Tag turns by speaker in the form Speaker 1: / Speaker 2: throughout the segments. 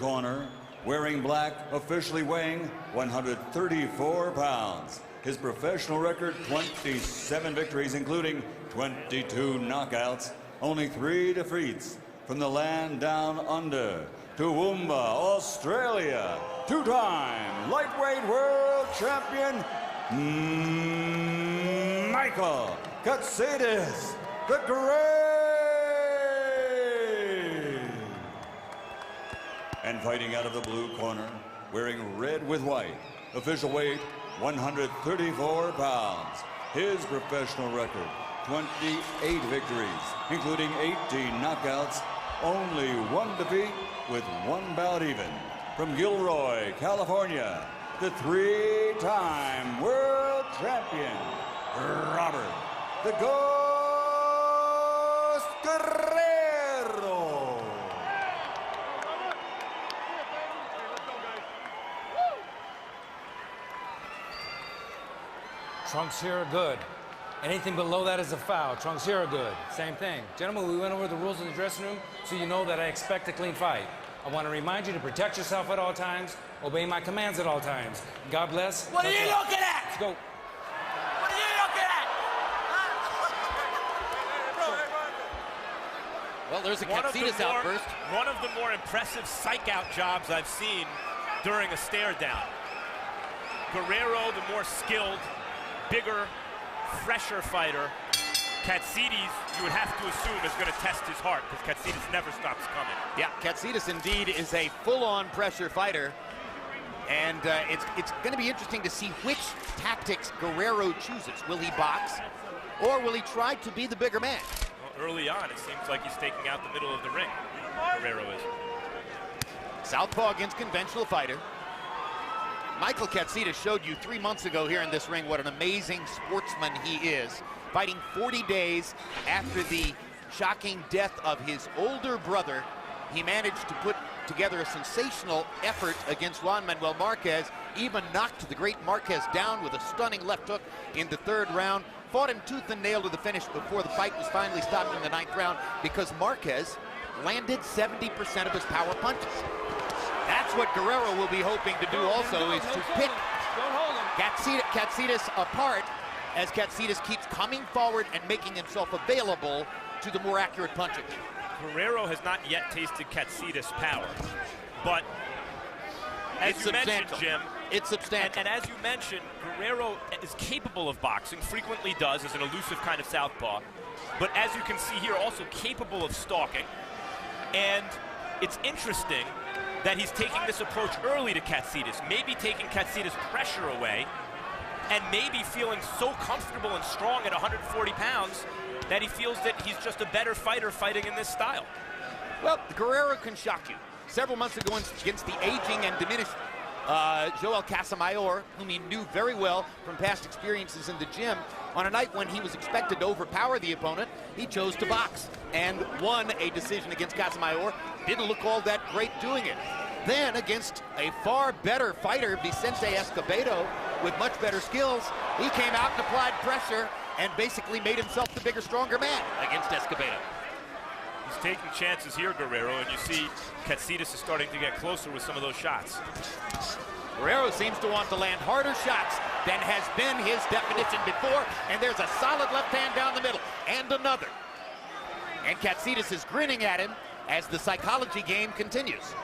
Speaker 1: corner, wearing black, officially weighing 134 pounds. His professional record, 27 victories, including 22 knockouts, only 3 defeats. From the land down under, Toowoomba, Australia, two-time lightweight world champion, Michael Katsidis, the Great! And fighting out of the blue corner, wearing red with white, official weight 134 pounds. His professional record, 28 victories, including 18 knockouts, only 1 defeat with 1 bout even. From Gilroy, California, the 3-time world champion, Robert the Ghost Guerrero.
Speaker 2: Trunks here are good. Anything below that is a foul. Trunks here are good. Same thing. Gentlemen, we went over the rules in the dressing room, so you know that I expect a clean fight. I want to remind you to protect yourself at all times, obey my commands at all times. God bless.
Speaker 3: What are you looking at?
Speaker 2: Let's go.
Speaker 3: What are you looking at?
Speaker 4: Well, there's a Katsidis outburst.
Speaker 5: One of the more impressive psych-out jobs I've seen during a stare-down. Guerrero, the more skilled, bigger, fresher fighter. Katsidis, you would have to assume, is going to test his heart, because Katsidis never stops coming.
Speaker 4: Yeah, Katsidis indeed is a full-on pressure fighter. And it's going to be interesting to see which tactics Guerrero chooses. Will he box, or will he try to be the bigger man?
Speaker 5: Well, early on, it seems like he's taking out the middle of the ring. Guerrero is.
Speaker 4: Southpaw against conventional fighter. Michael Katsidis showed you 3 months ago here in this ring what an amazing sportsman he is. Fighting 40 days after the shocking death of his older brother, he managed to put together a sensational effort against Juan Manuel Marquez, even knocked the great Marquez down with a stunning left hook in the 3rd round, fought him tooth and nail to the finish before the fight was finally stopped in the 9th round because Marquez landed 70% of his power punches. That's what Guerrero will be hoping to do also, is to pick Katsidis apart as Katsidis keeps coming forward and making himself available to the more accurate punching.
Speaker 5: Guerrero has not yet tasted Katsidis' power, but as you mentioned, Jim,
Speaker 4: it's substantial.
Speaker 5: And as you mentioned, Guerrero is capable of boxing, frequently does as an elusive kind of southpaw, but as you can see here, also capable of stalking. And it's interesting that he's taking this approach early to Katsidis, maybe taking Katsidis' pressure away, and maybe feeling so comfortable and strong at 140 pounds that he feels that he's just a better fighter fighting in this style.
Speaker 4: Well, Guerrero can shock you. Several months ago against the aging and diminished Joel Casamayor, whom he knew very well from past experiences in the gym, on a night when he was expected to overpower the opponent, he chose to box and won a decision against Casamayor. Didn't look all that great doing it. Then against a far better fighter, Vicente Escobedo, with much better skills, he came out and applied pressure and basically made himself the bigger, stronger man against Escobedo.
Speaker 5: He's taking chances here, Guerrero, and you see Katsidis is starting to get closer with some of those shots.
Speaker 4: Guerrero seems to want to land harder shots than has been his definition before, and there's a solid left hand down the middle, and another. And Katsidis is grinning at him as the psychology game continues.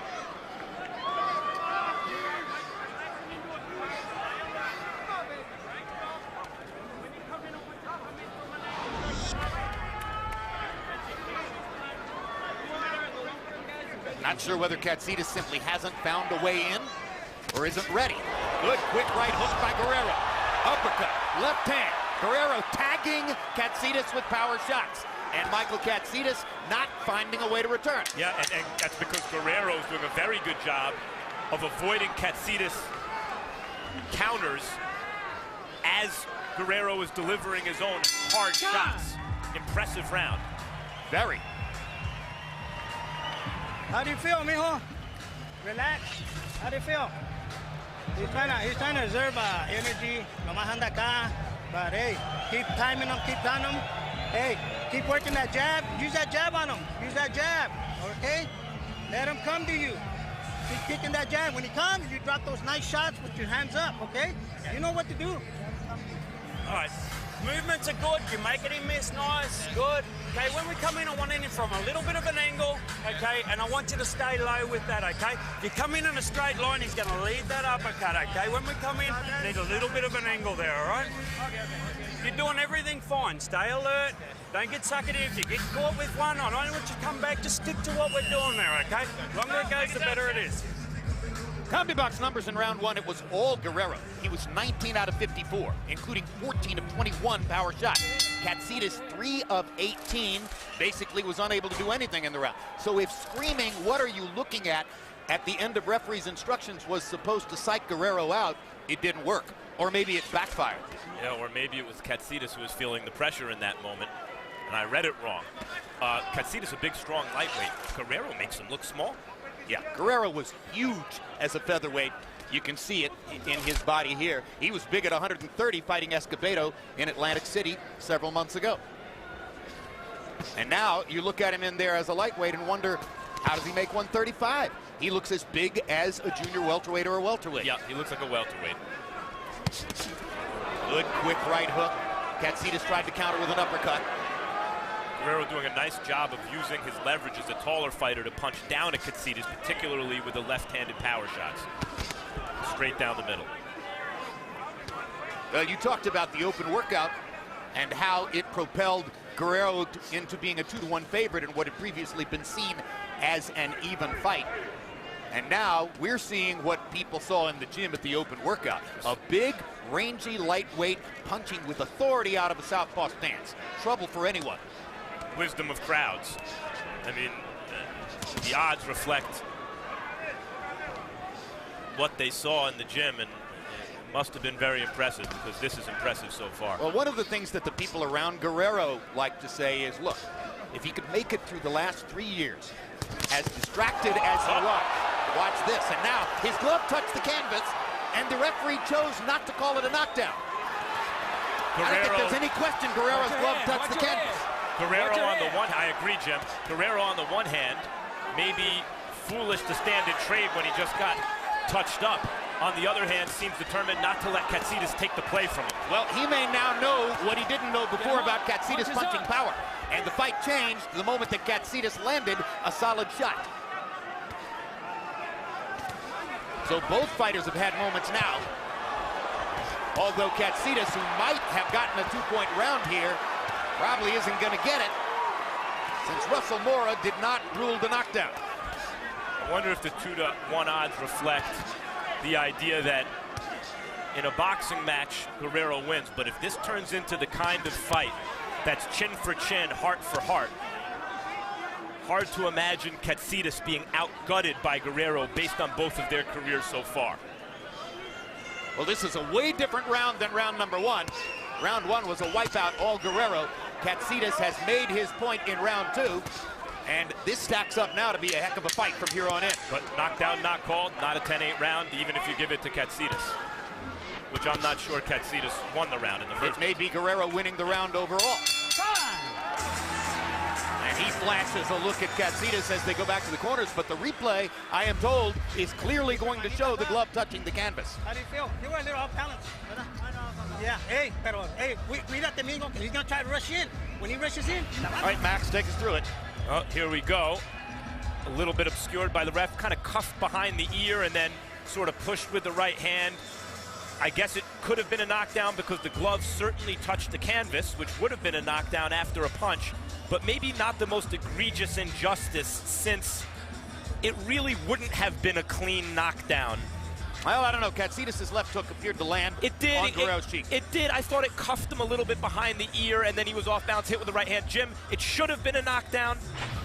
Speaker 4: Not sure whether Katsidis simply hasn't found a way in or isn't ready. Good quick right hook by Guerrero. Uppercut, left hand. Guerrero tagging Katsidis with power shots. And Michael Katsidis not finding a way to return.
Speaker 5: Yeah, and that's because Guerrero is doing a very good job of avoiding Katsidis' counters as Guerrero is delivering his own hard shots. Impressive round.
Speaker 4: Very.
Speaker 6: How do you feel, mijo? Relax. How do you feel? He's trying to reserve energy. Nomás anda acá. But hey, keep timing him, keep timing him. Hey, keep working that jab. Use that jab on him. Use that jab. Okay? Let him come to you. Keep kicking that jab. When he comes, you drop those nice shots with your hands up, okay? You know what to do.
Speaker 7: All right. Movements are good. You're making him miss nice. Good. Okay, when we come in, I want him from a little bit of an angle, okay? And I want you to stay low with that, okay? If you come in a straight line, he's going to lead that uppercut, okay? When we come in, need a little bit of an angle there, all right? You're doing everything fine. Stay alert. Don't get sucked in. If you get caught with one, I don't want you to come back. Just stick to what we're doing there, okay? The longer it goes, the better it is.
Speaker 4: CompuBox numbers in round one, it was all Guerrero. He was 19 out of 54, including 14 of 21 power shots. Katsidis, 3 of 18, basically was unable to do anything in the round. So if screaming, what are you looking at the end of referee's instructions was supposed to psych Guerrero out, it didn't work. Or maybe it backfired.
Speaker 5: Yeah, or maybe it was Katsidis who was feeling the pressure in that moment, and I read it wrong. Katsidis, a big, strong lightweight. Guerrero makes him look small.
Speaker 4: Yeah, Guerrero was huge as a featherweight. You can see it in his body here. He was big at 130 fighting Escobedo in Atlantic City several months ago. And now you look at him in there as a lightweight and wonder, how does he make 135? He looks as big as a junior welterweight or a welterweight.
Speaker 5: Yeah, he looks like a welterweight.
Speaker 4: Good, quick right hook. Katsidis tried to counter with an uppercut.
Speaker 5: Guerrero doing a nice job of using his leverage as a taller fighter to punch down at Katsidis, particularly with the left-handed power shots. Straight down the middle.
Speaker 4: You talked about the open workout and how it propelled Guerrero into being a 2-to-1 favorite in what had previously been seen as an even fight. And now we're seeing what people saw in the gym at the open workout. A big, rangy lightweight punching with authority out of a southpaw stance. Trouble for anyone.
Speaker 5: Wisdom of crowds. I mean, the odds reflect what they saw in the gym, and it must have been very impressive, because this is impressive so far.
Speaker 4: Well, one of the things that the people around Guerrero like to say is, look, if he could make it through the last 3 years, as distracted as he was, watch this, and now his glove touched the canvas, and the referee chose not to call it a knockdown. I don't think there's any question Guerrero's glove touched the canvas.
Speaker 5: Guerrero on the one, I agree, Jim. Guerrero on the one hand, maybe foolish to stand and trade when he just got touched up. On the other hand, seems determined not to let Katsidis take the play from him.
Speaker 4: Well, he may now know what he didn't know before about Katsidis punching power. And the fight changed the moment that Katsidis landed a solid shot. So both fighters have had moments now. Although Katsidis, who might have gotten a 2-point round here, probably isn't going to get it, since Russell Mora did not rule the knockdown.
Speaker 5: I wonder if the 2-to-1 odds reflect the idea that in a boxing match, Guerrero wins, but if this turns into the kind of fight that's chin for chin, heart for heart, hard to imagine Katsidis being outgutted by Guerrero based on both of their careers so far.
Speaker 4: Well, this is a way different round than round number one. Round one was a wipeout, all Guerrero. Katsidis has made his point in round two, and this stacks up now to be a heck of a fight from here on in.
Speaker 5: But knockdown not called, not a 10-8 round, even if you give it to Katsidis, which I'm not sure Katsidis won the round in the first.
Speaker 4: It may be Guerrero winning the round overall. And he flashes a look at Katsidis as they go back to the corners, but the replay, I am told, is clearly going to show the glove touching the canvas.
Speaker 6: How do you feel? You were a little off balance. Yeah, hey, pero, hey, cuídate, amigo, because he's going to try to rush in. When he rushes in,
Speaker 4: all right, Max, take us through it.
Speaker 5: Oh, here we go. A little bit obscured by the ref, kind of cuffed behind the ear and then sort of pushed with the right hand. I guess it could have been a knockdown because the glove certainly touched the canvas, which would have been a knockdown after a punch, but maybe not the most egregious injustice, since it really wouldn't have been a clean knockdown.
Speaker 4: Well, I don't know. Katsidis' left hook appeared to land on Guerrero's cheek.
Speaker 5: It did. I thought it cuffed him a little bit behind the ear, and then he was off balance, hit with the right hand. Jim, it should have been a knockdown,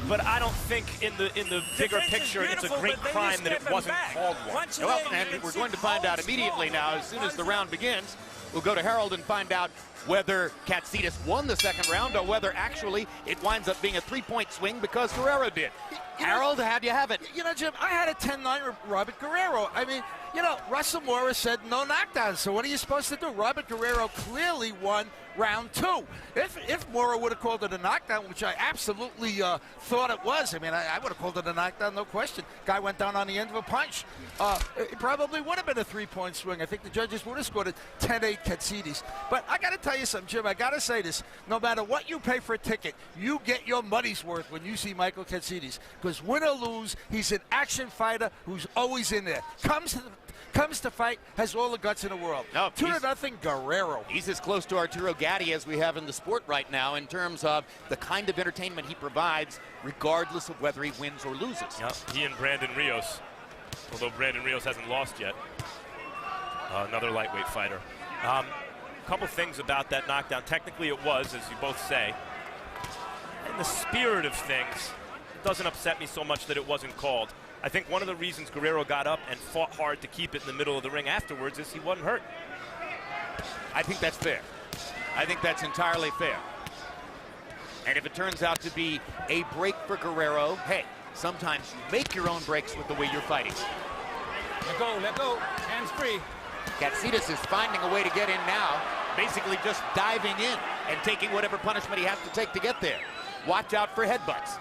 Speaker 5: but I don't think in the bigger picture it's a great crime that it wasn't called one.
Speaker 4: Well, and we're going to find out immediately now. As soon as the round begins, we'll go to Harold and find out whether Katsidis won the second round or whether actually it winds up being a 3-point swing because Guerrero did. Harold, how do you have it?
Speaker 8: You know, Jim, I had a 10-9 Robert Guerrero. I mean, you know, Russell Mora said no knockdowns, so what are you supposed to do? Robert Guerrero clearly won round 2. If Mora would have called it a knockdown, which I absolutely thought it was, I mean, I would have called it a knockdown, no question. Guy went down on the end of a punch. It probably would have been a 3-point swing. I think the judges would have scored it 10-8 Katsidis. But I got to tell you something, Jim. I got to say this. No matter what you pay for a ticket, you get your money's worth when you see Michael Katsidis. Because win or lose, he's an action fighter who's always in there. Comes to fight, has all the guts in the world.
Speaker 4: No,
Speaker 8: 2-0 Guerrero.
Speaker 4: He's as close to Arturo Gatti as we have in the sport right now in terms of the kind of entertainment he provides, regardless of whether he wins or loses.
Speaker 5: Yep. He and Brandon Rios, although Brandon Rios hasn't lost yet. Another lightweight fighter. Couple things about that knockdown. Technically it was, as you both say. In the spirit of things, it doesn't upset me so much that it wasn't called. I think one of the reasons Guerrero got up and fought hard to keep it in the middle of the ring afterwards is he wasn't hurt.
Speaker 4: I think that's fair. I think that's entirely fair. And if it turns out to be a break for Guerrero, hey, sometimes you make your own breaks with the way you're fighting.
Speaker 2: Let go, hands free.
Speaker 4: Katsidis is finding a way to get in now, basically just diving in and taking whatever punishment he has to take to get there. Watch out for headbutts.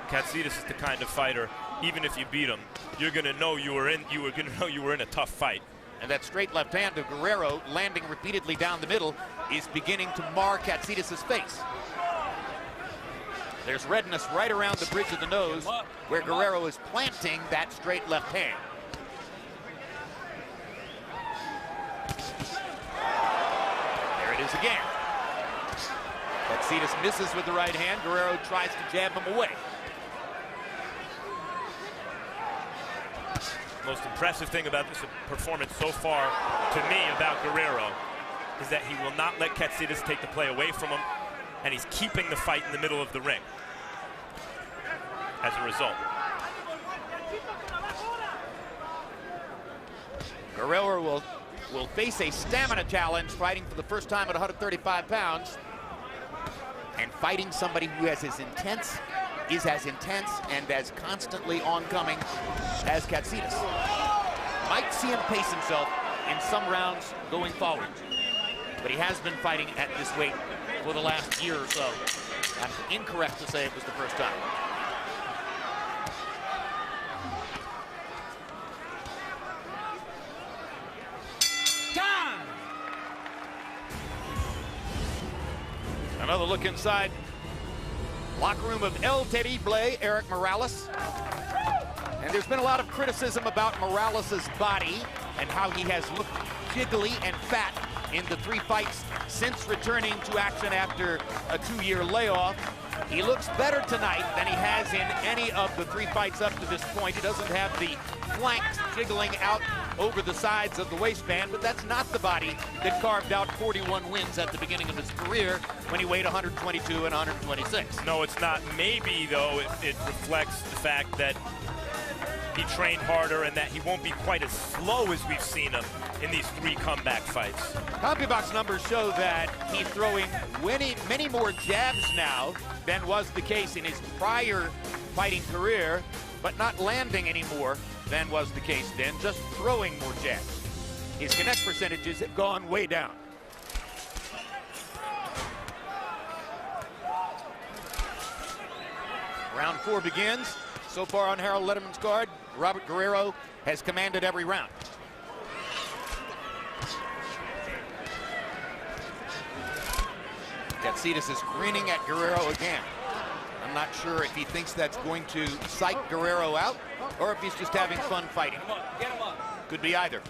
Speaker 5: Katsidis is the kind of fighter, even if you beat him, you're gonna know you were in a tough fight.
Speaker 4: And that straight left hand of Guerrero, landing repeatedly down the middle, is beginning to mar Katsidis' face. There's redness right around the bridge of the nose where Guerrero is planting that straight left hand. There it is again. Katsidis misses with the right hand. Guerrero tries to jab him away.
Speaker 5: Most impressive thing about this performance so far, to me, about Guerrero, is that he will not let Katsidis take the play away from him, and he's keeping the fight in the middle of the ring as a result.
Speaker 4: Guerrero will face a stamina challenge, fighting for the first time at 135 pounds, and fighting somebody who is as intense and as constantly oncoming as Katsidis. Might see him pace himself in some rounds going forward, but he has been fighting at this weight for the last year or so. I'm incorrect to say it was the first time. Another look inside locker room of El Terrible, Eric Morales. And there's been a lot of criticism about Morales' body and how he has looked jiggly and fat in the 3 fights since returning to action after a 2-year layoff. He looks better tonight than he has in any of the 3 fights up to this point. He doesn't have the flanks jiggling out over the sides of the waistband, but that's not the body that carved out 41 wins at the beginning of his career when he weighed 122 and 126.
Speaker 5: No, it's not. Maybe, though, it reflects the fact that he trained harder and that he won't be quite as slow as we've seen him in these 3 comeback fights.
Speaker 4: CompuBox numbers show that he's throwing many more jabs now than was the case in his prior fighting career, but not landing any more than was the case then, just throwing more jabs. His connect percentages have gone way down. Round 4 begins. So far on Harold Letterman's card, Robert Guerrero has commanded every round. Katsidis is grinning at Guerrero again. I'm not sure if he thinks that's going to psych Guerrero out or if he's just having fun fighting.
Speaker 2: Get him up.
Speaker 4: Could be either.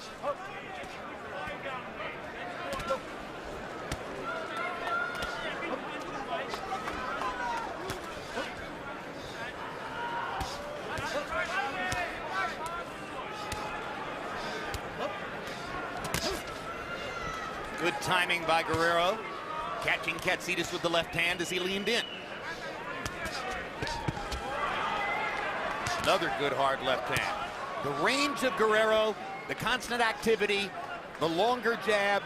Speaker 4: Good timing by Guerrero, catching Katsidis with the left hand as he leaned in. Another good hard left hand. The range of Guerrero, the constant activity, the longer jab,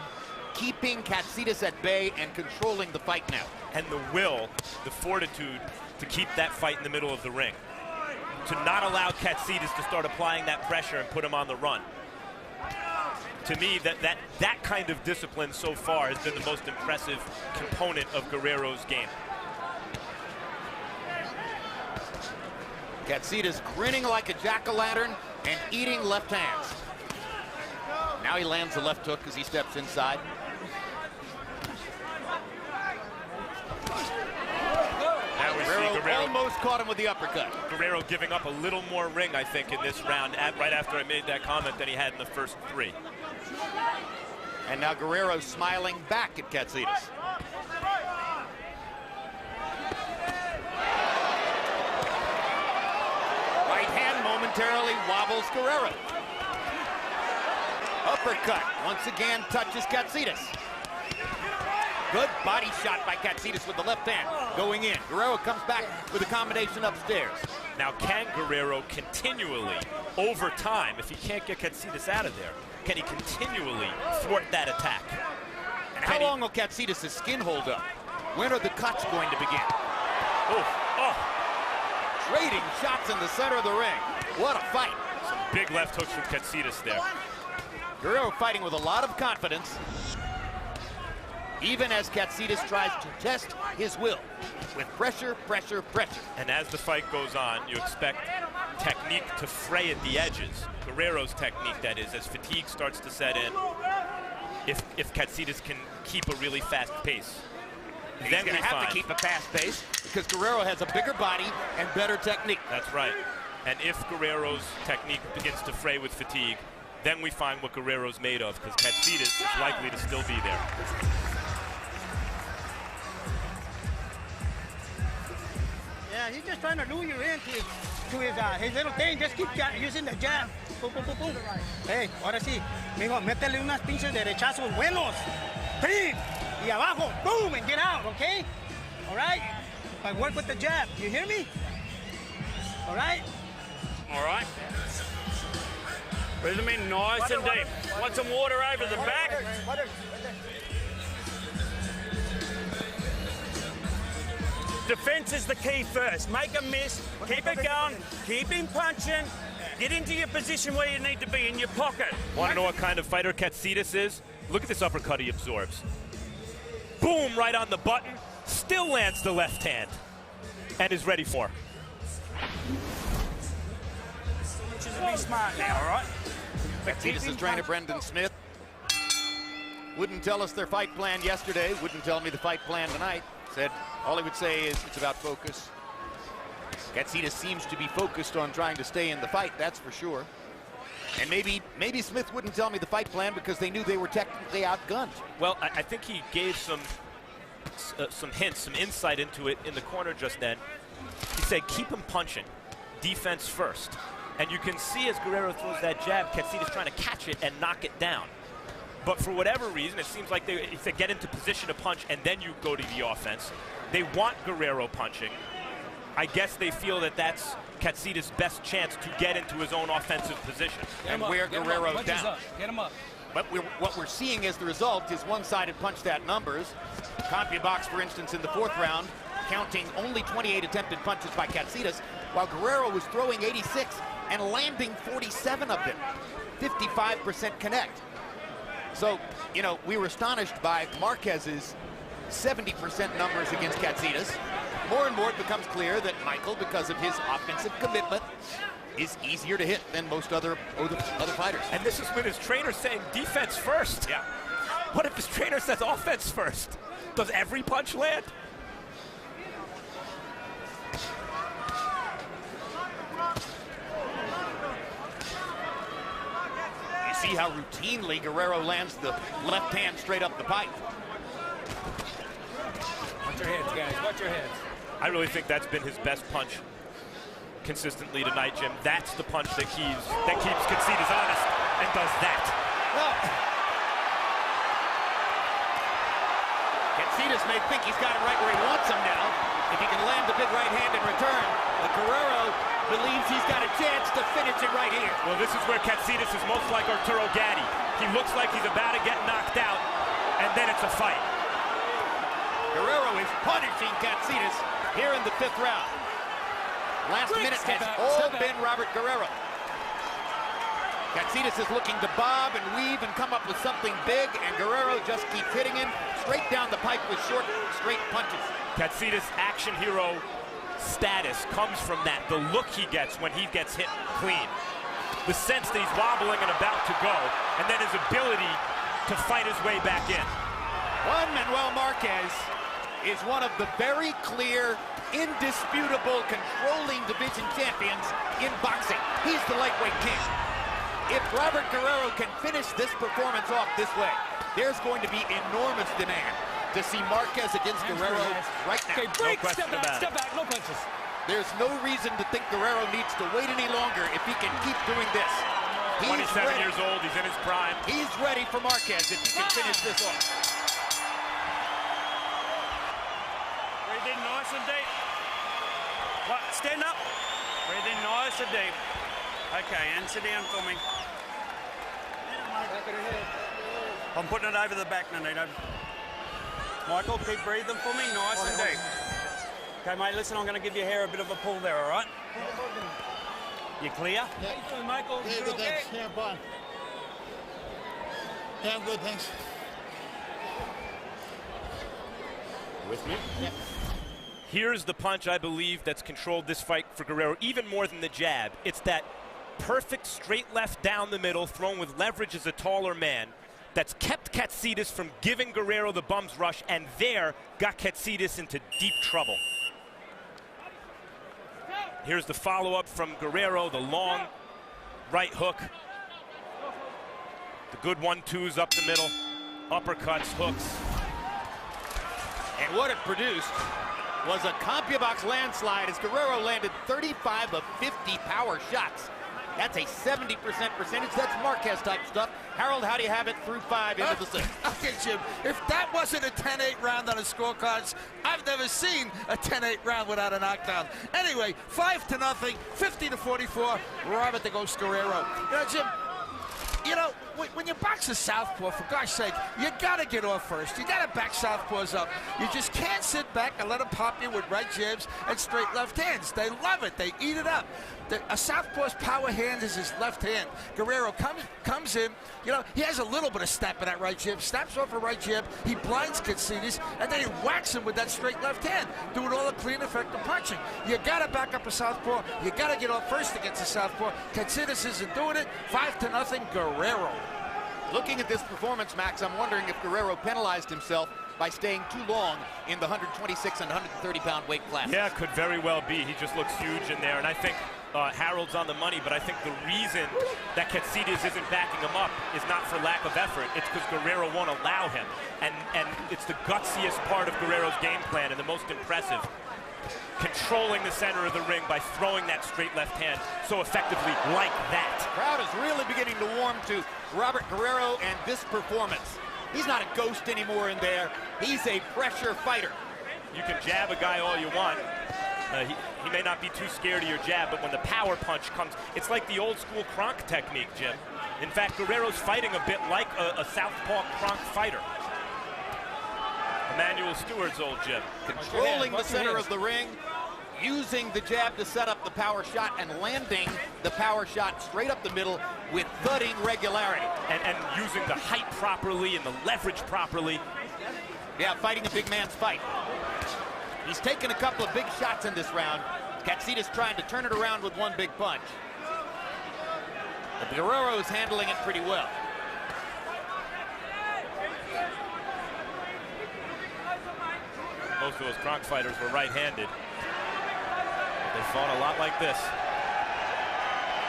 Speaker 4: keeping Katsidis at bay and controlling the fight now.
Speaker 5: And the will, the fortitude to keep that fight in the middle of the ring. To not allow Katsidis to start applying that pressure and put him on the run. To me, that kind of discipline so far has been the most impressive component of Guerrero's game.
Speaker 4: Katsidis grinning like a jack-o'-lantern and eating left hands. Now he lands a left hook as he steps inside. Guerrero almost caught him with the uppercut.
Speaker 5: Guerrero giving up a little more ring, I think, in this round, right after I made that comment, than he had in the first 3.
Speaker 4: And now Guerrero's smiling back at Katsidis. Right hand momentarily wobbles Guerrero. Uppercut once again touches Katsidis. Good body shot by Katsidis with the left hand going in. Guerrero comes back with a combination upstairs.
Speaker 5: Now, can Guerrero continually, over time, if he can't get Katsidis out of there, can he continually thwart that attack?
Speaker 4: And how long will Katsidis' skin hold up? When are the cuts going to begin? Trading shots in the center of the ring. What a fight.
Speaker 5: Some big left hooks from Katsidis there.
Speaker 4: Guerrero fighting with a lot of confidence, even as Katsidis tries to test his will with pressure, pressure, pressure.
Speaker 5: And as the fight goes on, you expect technique to fray at the edges. Guerrero's technique, that is, as fatigue starts to set in, if Katsidis can keep a really fast pace.
Speaker 4: He's going to have to keep a fast pace because Guerrero has a bigger body and better technique.
Speaker 5: That's right. And if Guerrero's technique begins to fray with fatigue, then we find what Guerrero's made of, because Katsidis is likely to still be there.
Speaker 6: Yeah, he's just trying to lure you into his little thing. Just keep using the jab. Boom, boom, boom, boom. Hey, ahora sí. Mijo, métele unas pinches derechazos buenos. Pim! Y abajo. Boom! And get out, okay? All right? But work with the jab. You hear me? All right?
Speaker 7: All right. Rhythm in nice and deep. Want some water over the back? Defense is the key first. Make a miss, keep it going, keep him punching, get into your position where you need to be in your pocket.
Speaker 5: Want to know what kind of fighter Katsidis is? Look at this uppercut he absorbs. Boom, right on the button. Still lands the left hand and is ready for.
Speaker 7: Be smart now, all right?
Speaker 4: Katsidis' trainer, Brendan Smith, wouldn't tell us their fight plan yesterday, wouldn't tell me the fight plan tonight. Said all he would say is it's about focus. Katsidis seems to be focused on trying to stay in the fight, that's for sure. And maybe Smith wouldn't tell me the fight plan because they knew they were technically outgunned.
Speaker 5: Well, I think he gave some hints, some insight into it in the corner just then. He said keep him punching, defense first. And you can see as Guerrero throws that jab, Katsidis trying to catch it and knock it down. But for whatever reason, it seems like if they get into position to punch and then you go to the offense, they want Guerrero punching. I guess they feel that that's Katsidis' best chance to get into his own offensive position.
Speaker 4: And wear Guerrero down.
Speaker 2: Get him up.
Speaker 4: But what we're seeing as the result is one-sided punch-stat numbers. CompuBox, for instance, in the 4th round, counting only 28 attempted punches by Katsidis, while Guerrero was throwing 86 and landing 47 of them. 55% connect. So, you know, we were astonished by Marquez's 70% numbers against Katsidis. More and more it becomes clear that Michael, because of his offensive commitment, is easier to hit than most other fighters.
Speaker 5: And this is with his trainer saying defense first.
Speaker 4: Yeah.
Speaker 5: What if his trainer says offense first? Does every punch land?
Speaker 4: See how routinely Guerrero lands the left hand straight up the pipe.
Speaker 2: Watch your heads, guys. Watch your heads.
Speaker 5: I really think that's been his best punch consistently tonight, Jim. That's the punch that keeps Katsidis honest and does that.
Speaker 4: Well, Katsidis may think he's got him right where he wants him now. If he can land the big right hand in return, but Guerrero believes he's got a chance to finish it right here.
Speaker 5: Well, this is where Katsidis is most like Arturo Gatti. He looks like he's about to get knocked out, and then it's a fight.
Speaker 4: Guerrero is punishing Katsidis here in the 5th round. Last minute has all been Robert Guerrero. Katsidis is looking to bob and weave and come up with something big, and Guerrero just keeps hitting him straight down the pipe with short, straight punches.
Speaker 5: Katsidis' action hero status comes from that, the look he gets when he gets hit clean. The sense that he's wobbling and about to go, and then his ability to fight his way back in.
Speaker 4: Juan Manuel Marquez is one of the very clear, indisputable, controlling division champions in boxing. He's the lightweight king. If Robert Guerrero can finish this performance off this way, there's going to be enormous demand to see Marquez against Guerrero right now.
Speaker 2: Okay, break,
Speaker 5: No question
Speaker 2: step back, no punches.
Speaker 4: There's no reason to think Guerrero needs to wait any longer if he can keep doing this. He's
Speaker 5: 27
Speaker 4: ready.
Speaker 5: years old, he's in his prime.
Speaker 4: He's ready for Marquez if he can finish this off.
Speaker 7: Breathe in nice and deep. What? Stand up. Breathe in nice and deep. Okay, and sit down for me. I'm putting it over the back, Nonito. Michael, keep breathing for me, nice and deep. Okay, mate, listen, I'm going to give your hair a bit of a pull there, all right? You clear?
Speaker 9: Yeah.
Speaker 7: How you doing, Michael?
Speaker 9: Yeah,
Speaker 7: You
Speaker 9: good,
Speaker 7: okay?
Speaker 9: thanks. Yeah, fine. Yeah, I'm good, thanks.
Speaker 5: With me?
Speaker 9: Yeah.
Speaker 5: Here's the punch, I believe, that's controlled this fight for Guerrero, even more than the jab. It's that perfect straight left down the middle, thrown with leverage as a taller man, that's kept Katsidis from giving Guerrero the bum's rush, and there got Katsidis into deep trouble. Here's the follow-up from Guerrero, the long right hook. The good 1-2s up the middle, uppercuts, hooks.
Speaker 4: And what it produced was a CompuBox landslide as Guerrero landed 35 of 50 power shots. That's a 70% percentage. That's Marquez-type stuff. Harold, how do you have it through 5 into the 6th?
Speaker 8: Okay, Jim, if that wasn't a 10-8 round on the scorecards, I've never seen a 10-8 round without a knockdown. Anyway, 5-0, 50-44, Robert the Ghost Guerrero. You know, Jim, you know, when you box a southpaw, for gosh sake, you gotta get off first. You gotta back southpaws up. You just can't sit back and let them pop you with right jabs and straight left hands. They love it. They eat it up. A southpaw's power hand is his left hand. Guerrero comes in, you know, he has a little bit of snap in that right jab, snaps off a right jab, he blinds Katsidis, and then he whacks him with that straight left hand, doing all the clean, effective punching. You gotta back up a southpaw. You gotta get off first against a southpaw. Katsidis isn't doing it. 5-0, Guerrero.
Speaker 4: Looking at this performance, Max, I'm wondering if Guerrero penalized himself by staying too long in the 126 and 130-pound weight class.
Speaker 5: Yeah, could very well be. He just looks huge in there, and I think Harold's on the money, but I think the reason that Katsidis isn't backing him up is not for lack of effort. It's because Guerrero won't allow him, and it's the gutsiest part of Guerrero's game plan and the most impressive. Controlling the center of the ring by throwing that straight left hand so effectively like that.
Speaker 4: The crowd is really beginning to warm to Robert Guerrero and this performance. He's not a ghost anymore in there. He's a pressure fighter.
Speaker 5: You can jab a guy all you want. He may not be too scared of your jab, but when the power punch comes, it's like the old school Kronk technique, Jim. In fact, Guerrero's fighting a bit like a southpaw Kronk fighter. Emmanuel Stewart's old gym.
Speaker 4: Controlling the center of the ring, using the jab to set up the power shot, and landing the power shot straight up the middle with thudding regularity.
Speaker 5: And using the height properly and the leverage properly.
Speaker 4: Yeah, fighting a big man's fight. He's taken a couple of big shots in this round. Katsidis trying to turn it around with one big punch. But Guerrero's handling it pretty well.
Speaker 5: Most of those Kronk fighters were right-handed. But they fought a lot like this.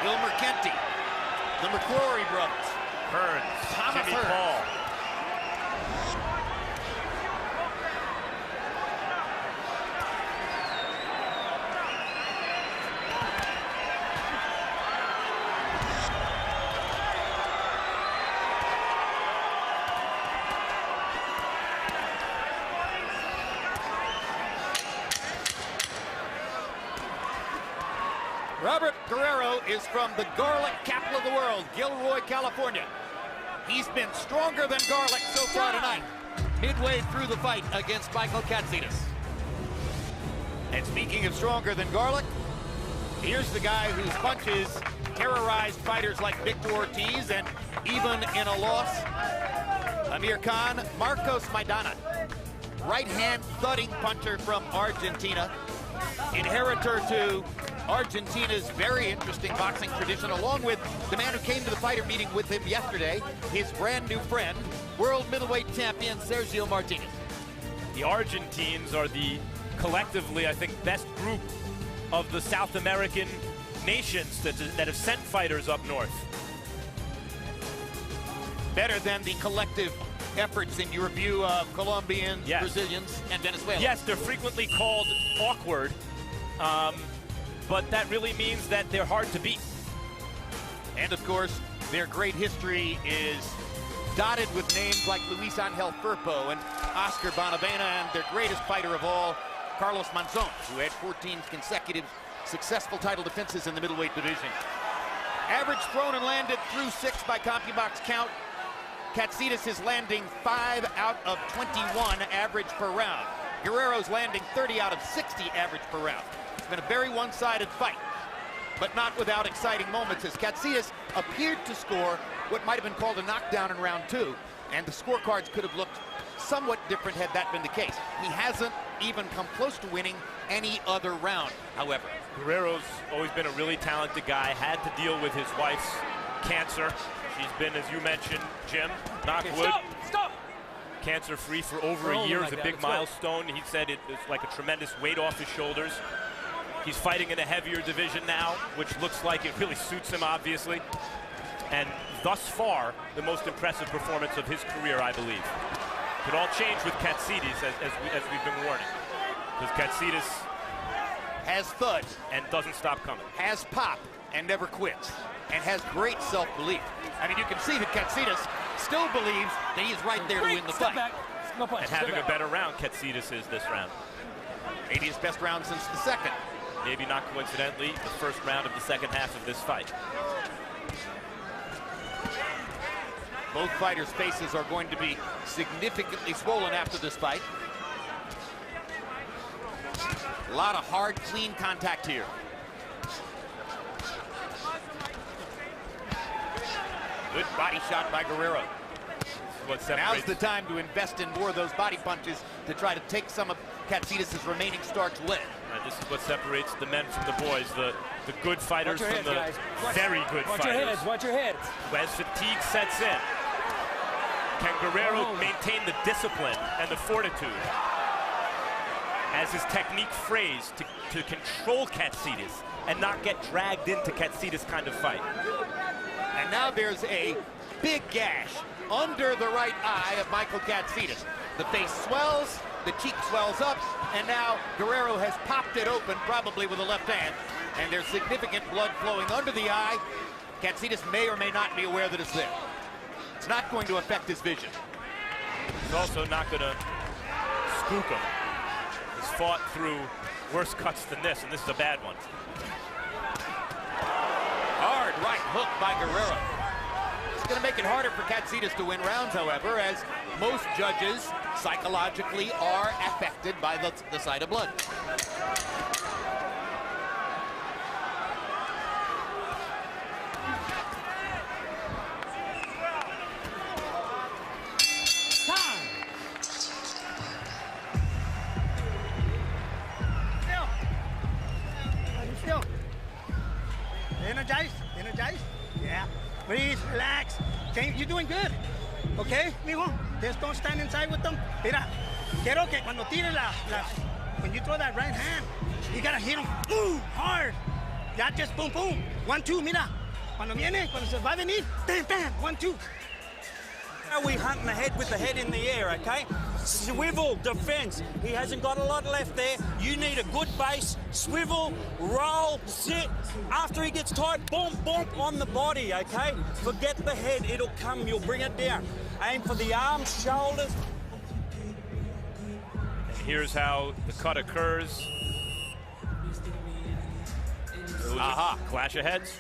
Speaker 4: Wilmer Kenty, the McCrory brothers.
Speaker 5: Hearns,
Speaker 4: Thomas
Speaker 5: Jimmy
Speaker 4: Hearns.
Speaker 5: Paul.
Speaker 4: Robert Guerrero is from the garlic capital of the world, Gilroy, California. He's been stronger than garlic so far tonight, midway through the fight against Michael Katsidis. And speaking of stronger than garlic, here's the guy whose punches terrorized fighters like Victor Ortiz, and even in a loss, Amir Khan, Marcos Maidana, right-hand thudding puncher from Argentina, inheritor to Argentina's very interesting boxing tradition, along with the man who came to the fighter meeting with him yesterday, his brand new friend, world middleweight champion Sergio Martinez.
Speaker 5: The Argentines are the collectively, I think, best group of the South American nations that have sent fighters up north.
Speaker 4: Better than the collective efforts in your view of Colombians,
Speaker 5: yes,
Speaker 4: Brazilians, and Venezuelans.
Speaker 5: Yes, they're frequently called awkward, but that really means that they're hard to beat.
Speaker 4: And of course, their great history is dotted with names like Luis Angel Firpo and Oscar Bonavena, and their greatest fighter of all, Carlos Monzon, who had 14 consecutive successful title defenses in the middleweight division. Average thrown and landed through 6 by CompuBox count. Katsidis is landing 5 out of 21 average per round. Guerrero's landing 30 out of 60 average per round. It's been a very one-sided fight, but not without exciting moments, as Katsidis appeared to score what might have been called a knockdown in round 2, and the scorecards could have looked somewhat different had that been the case. He hasn't even come close to winning any other round, however.
Speaker 5: Guerrero's always been a really talented guy, had to deal with his wife's cancer. She's been, as you mentioned, Jim, knock wood,
Speaker 7: Stop!
Speaker 5: cancer-free for over a year. It's a big milestone. He said it was like a tremendous weight off his shoulders. He's fighting in a heavier division now, which looks like it really suits him, obviously. And thus far, the most impressive performance of his career, I believe. Could all change with Katsidis, as we've been warning. Because Katsidis
Speaker 4: has thud
Speaker 5: and doesn't stop coming.
Speaker 4: Has pop and never quits, and has great self-belief. I mean, you can see that Katsidis still believes that he's right there to win the fight.
Speaker 7: No punch.
Speaker 5: And having a better round, Katsidis is this round.
Speaker 4: Maybe his best round since the second.
Speaker 5: Maybe not coincidentally, the first round of the second half of this fight.
Speaker 4: Both fighters' faces are going to be significantly swollen after this fight. A lot of hard, clean contact here. Good body shot by Guerrero. Now's the time to invest in more of those body punches to try to take some of Katsidis' remaining starch away.
Speaker 5: This is what separates the men from the boys, the good fighters from the very good fighters.
Speaker 7: Watch your heads.
Speaker 5: As fatigue sets in, can Guerrero maintain the discipline and the fortitude as his technique phrase to control Katsidis and not get dragged into Katsidis' kind of fight?
Speaker 4: And now there's a big gash under the right eye of Michael Katsidis. The face swells, the cheek swells up, and now Guerrero has popped it open, probably with a left hand, and there's significant blood flowing under the eye. Katsidis may or may not be aware that it's there. It's not going to affect his vision.
Speaker 5: It's also not going to spook him. He's fought through worse cuts than this, and this is a bad one.
Speaker 4: Hard right hook by Guerrero. It's going to make it harder for Katsidis to win rounds, however, as most judges psychologically are affected by the sight of blood.
Speaker 6: Still. Energize. Yeah. Breathe, relax. Okay, you're doing good. Okay, mijo? Just don't stand inside with them. Mira, quiero que cuando tires when you throw that right hand, you gotta hit them hard. Not just boom, boom. 1, 2, mira. Cuando se va a venir, bam, bam, 1, 2.
Speaker 7: Now we hunting the head with the head in the air, okay? Swivel, defense. He hasn't got a lot left there. You need a good base. Swivel, roll, sit. After he gets tired, boom, boom on the body, okay? Forget the head, it'll come, you'll bring it down. Aim for the arms, shoulders.
Speaker 5: And here's how the cut occurs. Aha, clash of heads.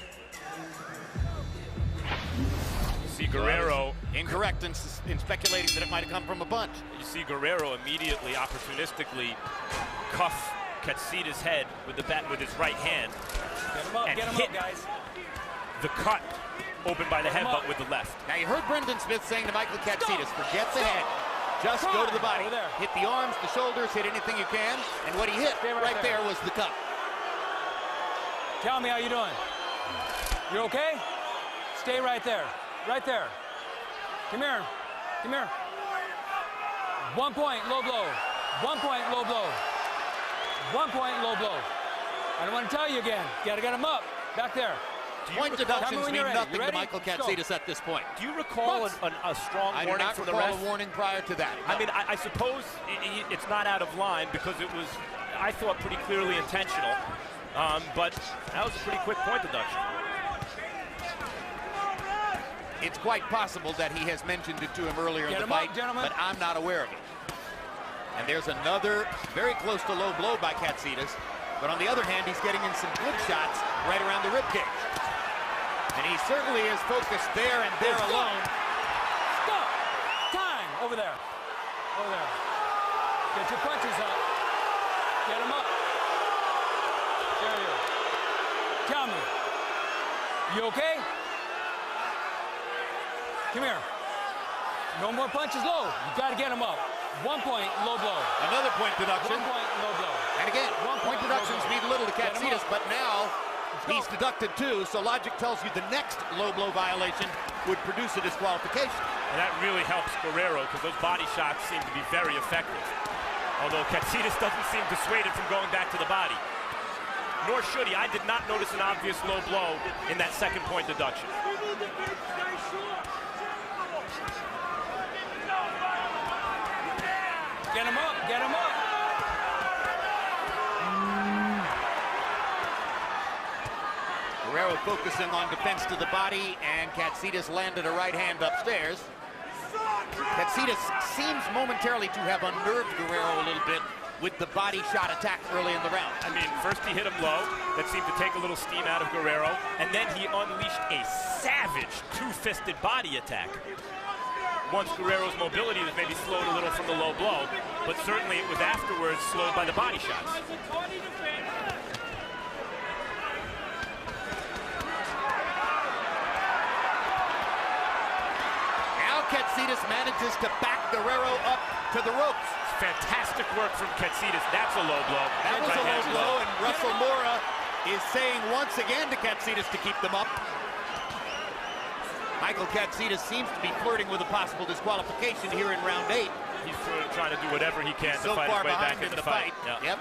Speaker 5: See Guerrero.
Speaker 4: Incorrect in speculating that it might have come from a punch.
Speaker 5: You see Guerrero immediately, opportunistically cuff Katsidis' head with his right hand.
Speaker 7: Get him up, guys.
Speaker 5: the cut opened by the headbutt with the left.
Speaker 4: Now you heard Brendan Smith saying to Michael Katsidis, forget the head, just go to the body. Hit the arms, the shoulders, hit anything you can, and what he hit right there was the cut.
Speaker 2: Tell me how you doing. You okay? Stay right there. Right there. Come here. Come here. 1 point, low blow. 1 point, low blow. 1 point, low blow. I don't want to tell you again. You gotta get him up. Back there.
Speaker 4: Point deductions mean nothing to Michael Katsidis at this point.
Speaker 5: Do you recall a strong warning from the ref?
Speaker 4: I do not recall a warning prior to that. No.
Speaker 5: I mean, I suppose it's not out of line because it was, I thought, pretty clearly intentional. But that was a pretty quick point deduction.
Speaker 4: It's quite possible that he has mentioned it to him earlier in the fight, but I'm not aware of it. And there's another very close to low blow by Katsidis. But on the other hand, he's getting in some good shots right around the ribcage. And he certainly is focused there and there alone.
Speaker 2: Stop! Time! Over there. Over there. Get your punches up. Get them up. There you go. Tell me. You okay? Come here. No more punches low. You got to get them up. 1 point, low blow.
Speaker 4: Another point deduction.
Speaker 2: 1 point, low blow.
Speaker 4: And again, point deductions mean little to Katsidis, but now he's deducted 2, so logic tells you the next low blow violation would produce a disqualification.
Speaker 5: And that really helps Guerrero because those body shots seem to be very effective. Although Katsidis doesn't seem dissuaded from going back to the body. Nor should he. I did not notice an obvious low blow in that second point deduction.
Speaker 2: Get him up, get him up.
Speaker 4: Guerrero focusing on defense to the body, and Katsidis landed a right hand upstairs. Katsidis seems momentarily to have unnerved Guerrero a little bit with the body shot attack early in the round.
Speaker 5: I mean, first he hit him low. That seemed to take a little steam out of Guerrero. And then he unleashed a savage two-fisted body attack. Once Guerrero's mobility was maybe slowed a little from the low blow, but certainly it was afterwards slowed by the body shots.
Speaker 4: Now Katsidis manages to back Guerrero up to the ropes.
Speaker 5: Fantastic work from Katsidis. That's a low blow.
Speaker 4: That was a low blow, and Russell Mora is saying once again to Katsidis to keep them up. Michael Katsidis seems to be flirting with a possible disqualification here in round 8.
Speaker 5: He's trying to do whatever he can to
Speaker 4: so
Speaker 5: fight
Speaker 4: far
Speaker 5: his way
Speaker 4: behind
Speaker 5: back
Speaker 4: in
Speaker 5: in
Speaker 4: the fight.
Speaker 5: Yeah.
Speaker 4: Yep.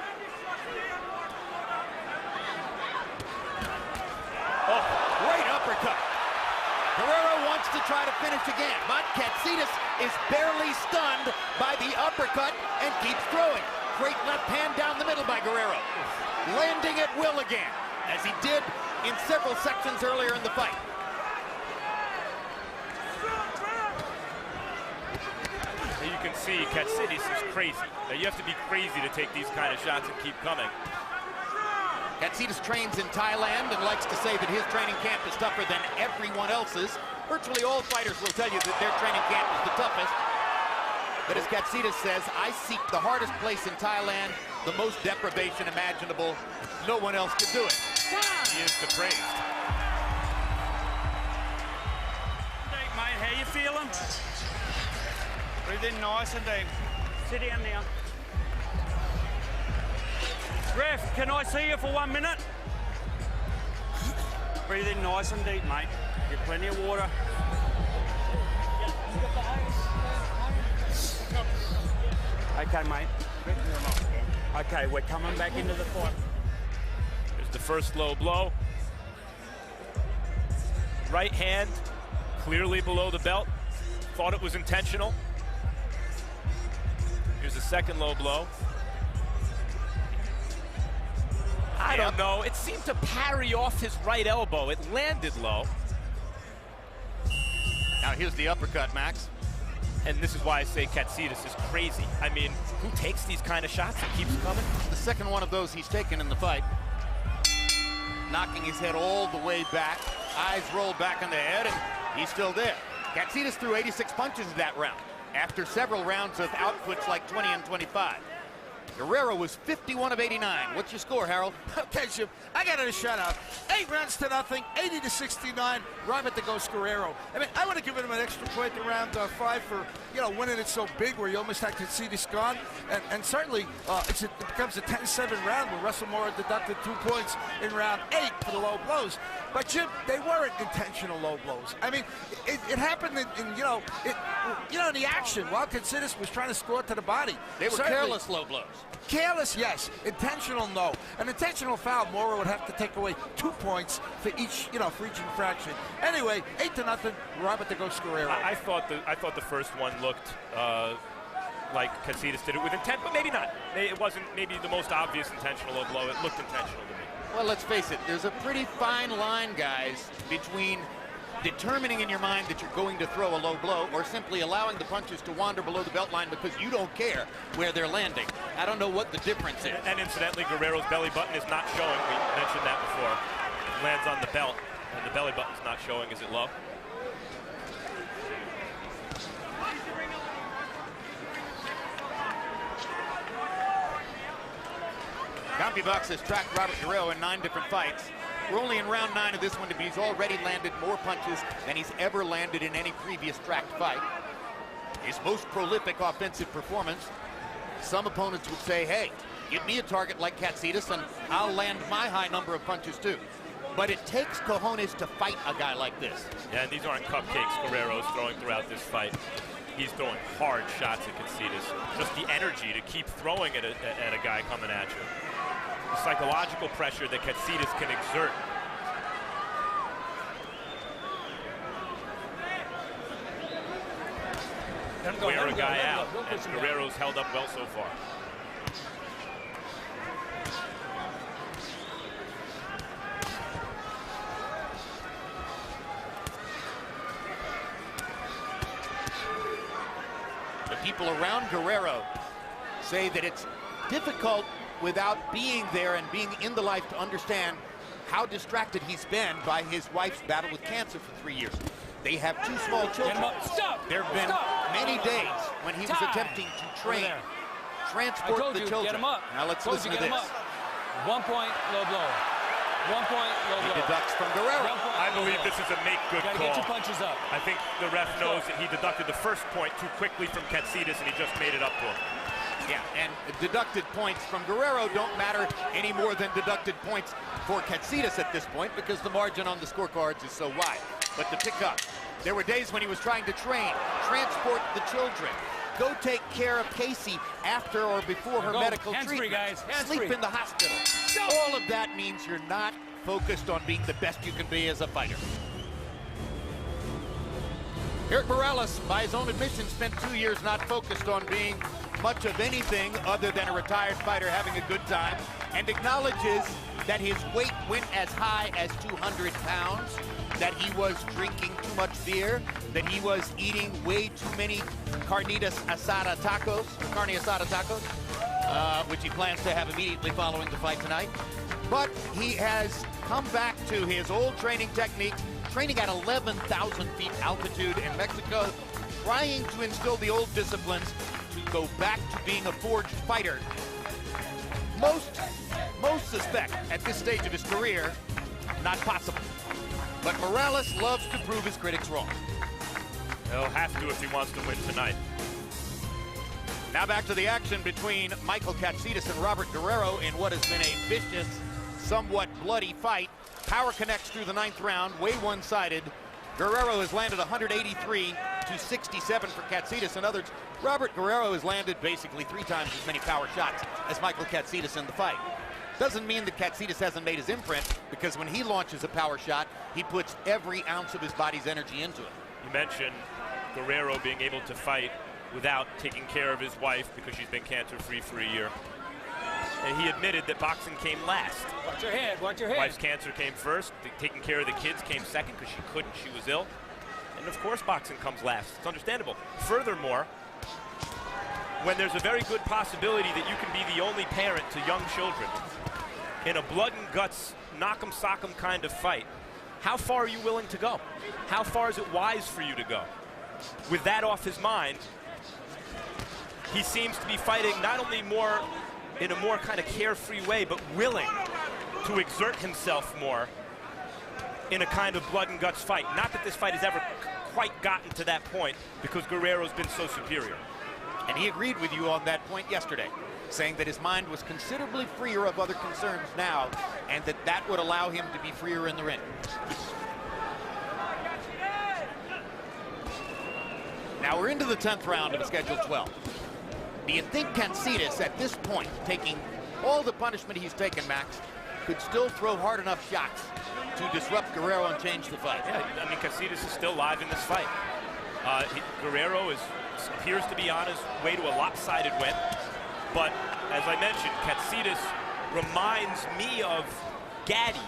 Speaker 5: Oh,
Speaker 4: great uppercut. Guerrero wants to try to finish again, but Katsidis is barely stunned by the uppercut and keeps throwing. Great left hand down the middle by Guerrero. Landing at will again, as he did in several sections earlier in the fight.
Speaker 5: you can see Katsidis is crazy. Now, you have to be crazy to take these kind of shots and keep coming.
Speaker 4: Katsidis trains in Thailand and likes to say that his training camp is tougher than everyone else's. Virtually all fighters will tell you that their training camp is the toughest. But as Katsidis says, I seek the hardest place in Thailand, the most deprivation imaginable. No one else can do it.
Speaker 5: He is depraved.
Speaker 7: Deep, mate, how you feeling? Breathe in nice and deep. Sit down now. Ref, can I see you for 1 minute? Breathe in nice and deep, mate. Get plenty of water. Okay, mate. Okay, we're coming back into the fight.
Speaker 5: There's the first low blow. Right hand, clearly below the belt. Thought it was intentional. Here's the second low blow. I don't know. It seemed to parry off his right elbow. It landed low.
Speaker 4: Now here's the uppercut, Max.
Speaker 5: And this is why I say Katsidis is crazy. I mean, who takes these kind of shots and keeps coming?
Speaker 4: The second one of those he's taken in the fight. Knocking his head all the way back. Eyes rolled back on the head, and he's still there. Katsidis threw 86 punches in that round, after several rounds of outputs like 20 and 25. Guerrero was 51 of 89. What's your score, Harold?
Speaker 8: Okay, Jim, I got it a shutout. 8 rounds to nothing, 80-69. Robert the Ghost Guerrero. I mean, I would have given him an extra point in round 5 for, you know, winning it so big where you almost had Katsidis gone. And certainly, it becomes a 10-7 round where Russell Mora deducted 2 points in round 8 for the low blows. But Jim, they weren't intentional low blows. I mean, it happened in the action while Katsidis was trying to score to the body.
Speaker 4: They were careless low blows.
Speaker 8: Careless, yes. Intentional, no. An intentional foul, Mora would have to take away 2 points for each, for each infraction. Anyway, 8-0, Robert the Ghost Guerrero.
Speaker 5: I thought the first one looked like Katsidis did it with intent, but maybe not. It wasn't maybe the most obvious intentional low blow. It looked intentional to me.
Speaker 4: Well, let's face it, there's a pretty fine line, guys, between determining in your mind that you're going to throw a low blow or simply allowing the punches to wander below the belt line because you don't care where they're landing. I don't know what the difference is.
Speaker 5: And incidentally, Guerrero's belly button is not showing. We mentioned that before. It lands on the belt, and the belly button's not showing. Is it low?
Speaker 4: CompuBox has tracked Robert Guerrero in 9 different fights. We're only in round 9 of this one, but he's already landed more punches than he's ever landed in any previous tracked fight. His most prolific offensive performance. Some opponents would say, hey, give me a target like Katsidis and I'll land my high number of punches too. But it takes cojones to fight a guy like this.
Speaker 5: Yeah, and these aren't cupcakes Guerrero's throwing throughout this fight. He's throwing hard shots at Katsidis. Just the energy to keep throwing at a guy coming at you. The psychological pressure that Katsidis can exert. Wear a guy out, and Guerrero's held up well so far.
Speaker 4: The people around Guerrero say that it's difficult without being there and being in the life to understand how distracted he's been by his wife's battle with cancer for 3 years. They have 2 small children. There have been many days when he was attempting to transport the children. Now let's listen to this.
Speaker 2: 1 point, low blow. 1 point, low blow.
Speaker 4: He deducts from Guerrero.
Speaker 5: I believe this is a make good call.
Speaker 2: Get your punches up.
Speaker 5: I think the ref knows that he deducted the first point too quickly from Katsidis, and he just made it up to him.
Speaker 4: Yeah, and deducted points from Guerrero don't matter any more than deducted points for Katsidis at this point because the margin on the scorecards is so wide. But to pick up, there were days when he was trying to train, transport the children, go take care of Casey after or before her medical treatment, sleep in the hospital. All of that means you're not focused on being the best you can be as a fighter. Eric Morales, by his own admission, spent 2 years not focused on being much of anything other than a retired fighter having a good time, and acknowledges that his weight went as high as 200 pounds, that he was drinking too much beer, that he was eating way too many carne asada tacos, which he plans to have immediately following the fight tonight. But he has come back to his old training technique, training at 11,000 feet altitude in Mexico, trying to instill the old disciplines to go back to being a forged fighter. Most suspect at this stage of his career, not possible. But Morales loves to prove his critics wrong.
Speaker 5: He'll have to if he wants to win tonight.
Speaker 4: Now back to the action between Michael Katsidis and Robert Guerrero in what has been a vicious, somewhat bloody fight. Power connects through the 9th round, way one-sided. Guerrero has landed 183 to 67 for Katsidis. In other words, Robert Guerrero has landed basically 3 times as many power shots as Michael Katsidis in the fight. Doesn't mean that Katsidis hasn't made his imprint, because when he launches a power shot, he puts every ounce of his body's energy into it.
Speaker 5: You mentioned Guerrero being able to fight without taking care of his wife because she's been cancer-free for a year. And he admitted that boxing came last.
Speaker 2: Watch your head, watch your head.
Speaker 5: Wife's cancer came first. Taking care of the kids came second because she couldn't, she was ill. And of course boxing comes last. It's understandable. Furthermore, when there's a very good possibility that you can be the only parent to young children in a blood and guts, knock 'em, sock 'em kind of fight, how far are you willing to go? How far is it wise for you to go? With that off his mind, he seems to be fighting not only more in a more kind of carefree way, but willing to exert himself more in a kind of blood and guts fight. Not that this fight has ever quite gotten to that point, because Guerrero's been so superior.
Speaker 4: And he agreed with you on that point yesterday, saying that his mind was considerably freer of other concerns now, and that would allow him to be freer in the ring. Now we're into the 10th round of a scheduled 12. Do you think Katsidis, at this point, taking all the punishment he's taken, Max, could still throw hard enough shots to disrupt Guerrero and change the fight?
Speaker 5: Yeah, I mean, Katsidis is still live in this fight. Guerrero appears to be on his way to a lopsided win. But as I mentioned, Katsidis reminds me of Gaddy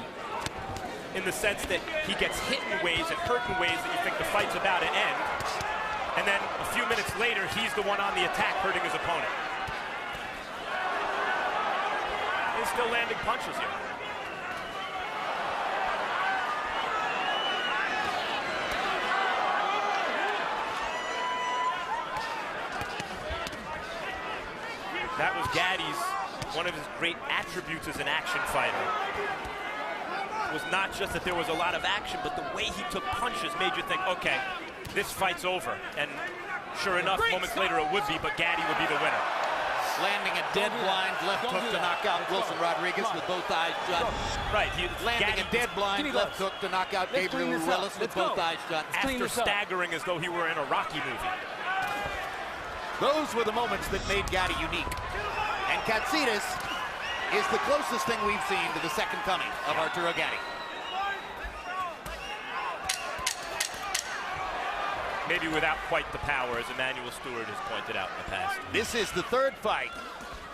Speaker 5: in the sense that he gets hit in ways and hurt in ways that you think the fight's about to end. And then a few minutes later, he's the one on the attack hurting his opponent. He's still landing punches here. That was Gaddy's, one of his great attributes as an action fighter. It was not just that there was a lot of action, but the way he took punches made you think, okay, this fight's over. And sure enough, moments later it would be, but Gaddy would be the winner.
Speaker 4: Landing a dead blind left hook to knock out Wilson Rodriguez with both eyes shut.
Speaker 5: Right.
Speaker 4: Landing a dead blind left hook to knock out Gabriel Ruelas with both eyes shut.
Speaker 5: After staggering as though he were in a Rocky movie.
Speaker 4: Those were the moments that made Gaddy unique. And Katsidis is the closest thing we've seen to the second coming of Arturo Gaddy.
Speaker 5: Maybe without quite the power, as Emmanuel Stewart has pointed out in the past.
Speaker 4: This is the third fight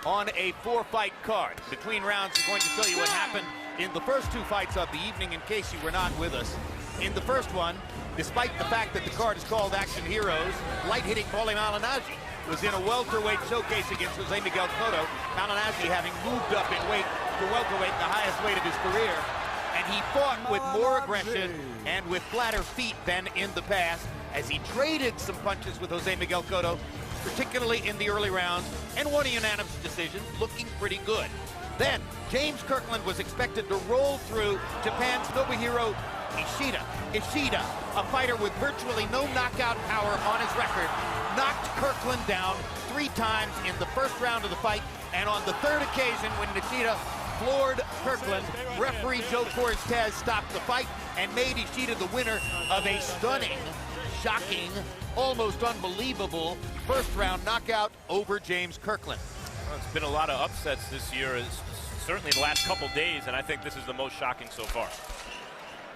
Speaker 4: on a 4-fight card. Between rounds, we're going to tell you what happened in the first 2 fights of the evening, in case you were not with us. In the first one, despite the fact that the card is called Action Heroes, light-hitting Paulie Malignaggi was in a welterweight showcase against Jose Miguel Cotto. Malignaggi having moved up in weight to welterweight, the highest weight of his career. And he fought with more aggression and with flatter feet than in the past, as he traded some punches with Jose Miguel Cotto, particularly in the early rounds, and won a unanimous decision, looking pretty good. Then, James Kirkland was expected to roll through Japan's Nobuhiro Ishida. Ishida, a fighter with virtually no knockout power on his record, knocked Kirkland down 3 times in the first round of the fight, and on the third occasion when Ishida floored Kirkland, referee Joe Cortez stopped the fight and made Ishida the winner of a stunning, shocking, almost unbelievable first-round knockout over James Kirkland.
Speaker 5: Well, it's been a lot of upsets this year, certainly the last couple days, and I think this is the most shocking so far.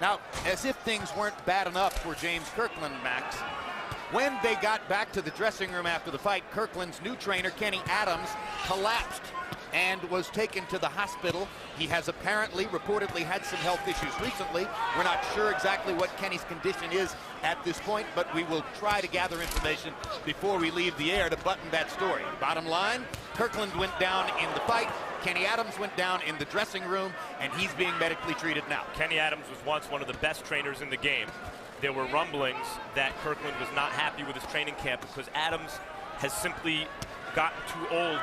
Speaker 4: Now, as if things weren't bad enough for James Kirkland, Max, when they got back to the dressing room after the fight, Kirkland's new trainer, Kenny Adams, collapsed and was taken to the hospital. He has apparently, reportedly, had some health issues recently. We're not sure exactly what Kenny's condition is at this point, but we will try to gather information before we leave the air to button that story. Bottom line, Kirkland went down in the fight. Kenny Adams went down in the dressing room, and he's being medically treated now.
Speaker 5: Kenny Adams was once one of the best trainers in the game. There were rumblings that Kirkland was not happy with his training camp because Adams has simply gotten too old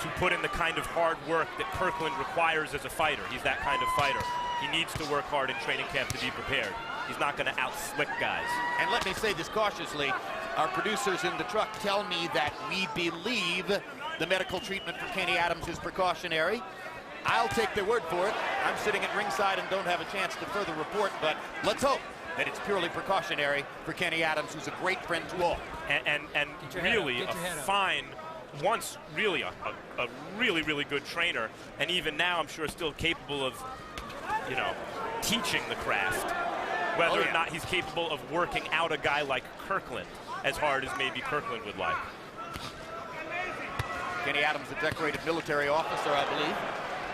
Speaker 5: to put in the kind of hard work that Kirkland requires as a fighter. He's that kind of fighter. He needs to work hard in training camp to be prepared. He's not going to out-slick guys.
Speaker 4: And let me say this cautiously. Our producers in the truck tell me that we believe the medical treatment for Kenny Adams is precautionary. I'll take their word for it. I'm sitting at ringside and don't have a chance to further report, but let's hope that it's purely precautionary for Kenny Adams, who's a great friend to all.
Speaker 5: And really a fine, once really a really, really good trainer, and even now I'm sure still capable of, you know, teaching the craft. Whether or not he's capable of working out a guy like Kirkland as hard as maybe Kirkland would like.
Speaker 4: Kenny Adams, a decorated military officer, I believe.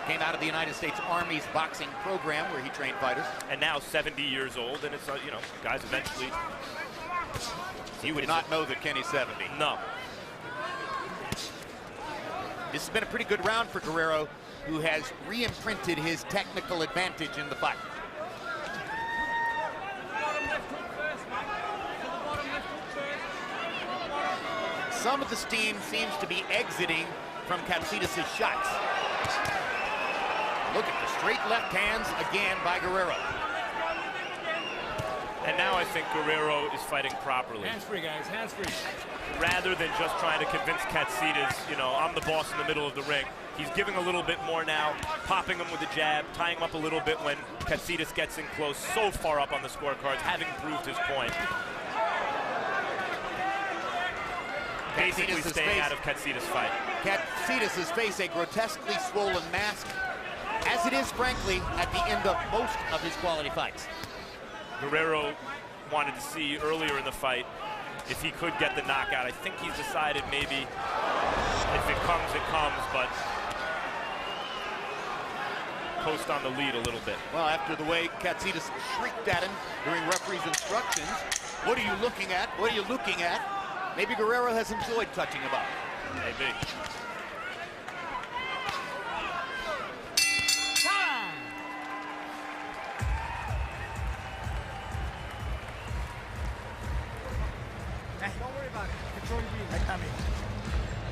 Speaker 4: Came out of the United States Army's boxing program where he trained fighters.
Speaker 5: And now 70 years old, and it's, you know, guys eventually...
Speaker 4: He would not know that Kenny's 70.
Speaker 5: No.
Speaker 4: This has been a pretty good round for Guerrero, who has re-imprinted his technical advantage in the fight. Some of the steam seems to be exiting from Katsidis' shots. Look at the straight left hands again by Guerrero.
Speaker 5: And now I think Guerrero is fighting properly.
Speaker 2: Hands free, guys, hands free.
Speaker 5: Rather than just trying to convince Katsidis, you know, I'm the boss in the middle of the ring. He's giving a little bit more now, popping him with a jab, tying him up a little bit when Katsidis gets in close, so far up on the scorecards, having proved his point. Basically staying out of Katsidis' fight.
Speaker 4: Katsidis' face a grotesquely swollen mask, as it is, frankly, at the end of most of his quality fights.
Speaker 5: Guerrero wanted to see earlier in the fight if he could get the knockout. I think he's decided maybe if it comes, it comes, but post on the lead a little bit.
Speaker 4: Well, after the way Katsidis shrieked at him during referee's instructions, what are you looking at? What are you looking at? Maybe Guerrero has enjoyed touching him up.
Speaker 5: Maybe.
Speaker 6: Don't worry about it. Control your breathing.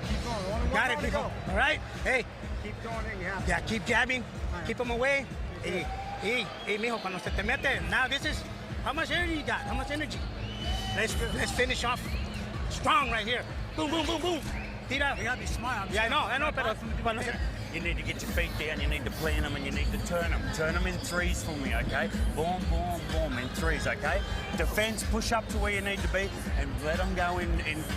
Speaker 6: Keep going. Got it, people. All right? Hey. Keep going in. You have to. Yeah, keep jabbing. Keep them away. Hey, mijo, cuando se te mete. Now this is, how much energy you got? How much energy? Let's finish off strong right here. Boom, boom, boom, boom. Tira. You gotta be smart. Yeah, I know, pero cuando se...
Speaker 7: You need to get your feet down, you need to plant them, and you need to turn them. Turn them in threes for me, okay? Boom, boom, boom, in threes, okay? Defense, push up to where you need to be, and let them go in